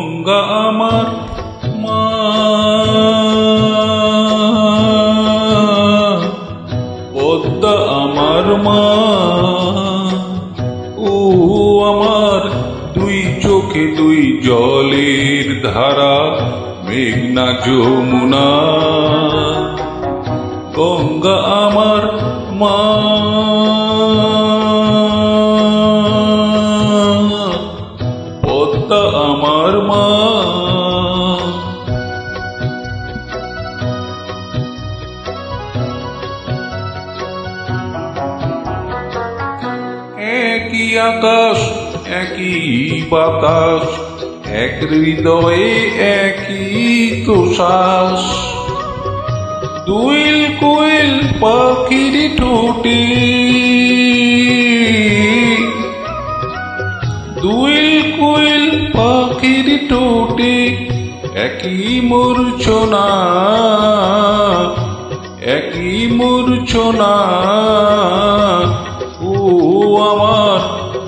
গঙ্গা আমার মা, পদ্মা আমার মা। ও আমার দুই চোখে দুই জলের ধারা, মেঘনা যমুনা। গঙ্গা আমার মা, পদ্মা আমার মা। একই আকাশ একই বাতাস, এক হৃদয়ে একই তো শ্বাস। দুইল কোয়েল পাখির ঠোঁটে, দুইল কোয়েল পাখির ঠোঁটে একই মূর্ছনা, একই মূর্ছনা। ও আমার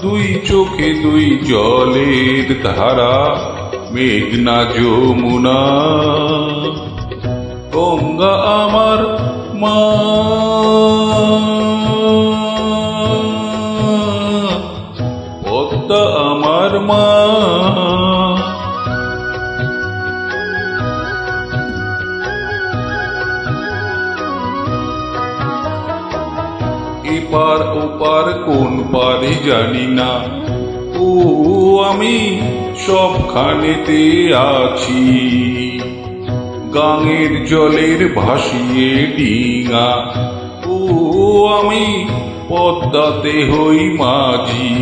দুই চোখে দুই জলের ধারা, মেঘনা যমুনা। গঙ্গা আমার মা, পদ্মা আমার মা। এপার ওপার কোন পারে জানি না, ও আমি সবখানেতে আছি। গাঙের জলের ভাসিয়ে ডিঙা, ও আমি পদ্মাতে হই মাঝি।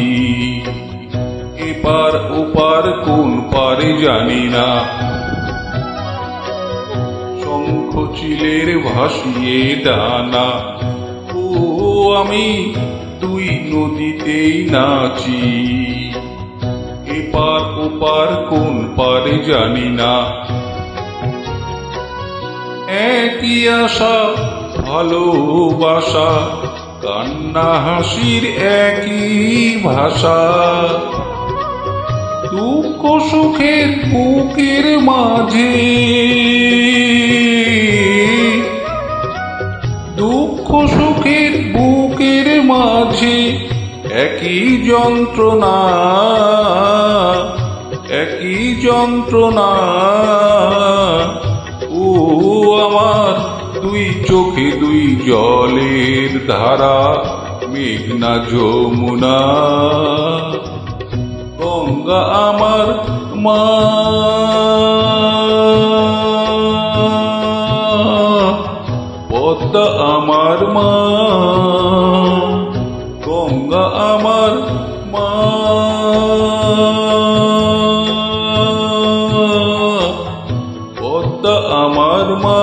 এপার ওপার কোন পারে জানি না, শঙ্খ চিলের ভাসিয়ে ডানা। ও আমি দুই নদীতেই নাচি। এপার ওপার কোন পারে জানি না, একই আশা ভালোবাসা, কান্না হাসির একই ভাষা। দুঃখ সুখের বুকের মাঝে, দুঃখ সুখের বুকের মাঝে একই যন্ত্রণা, একই যন্ত্রণা। ও আমার দুই চোখে দুই জলের ধারা, মেঘনা যমুনা। গঙ্গা আমার মা, পদ্মা আমার মা। গঙ্গা আমার মা, পদ্মা আমার মা।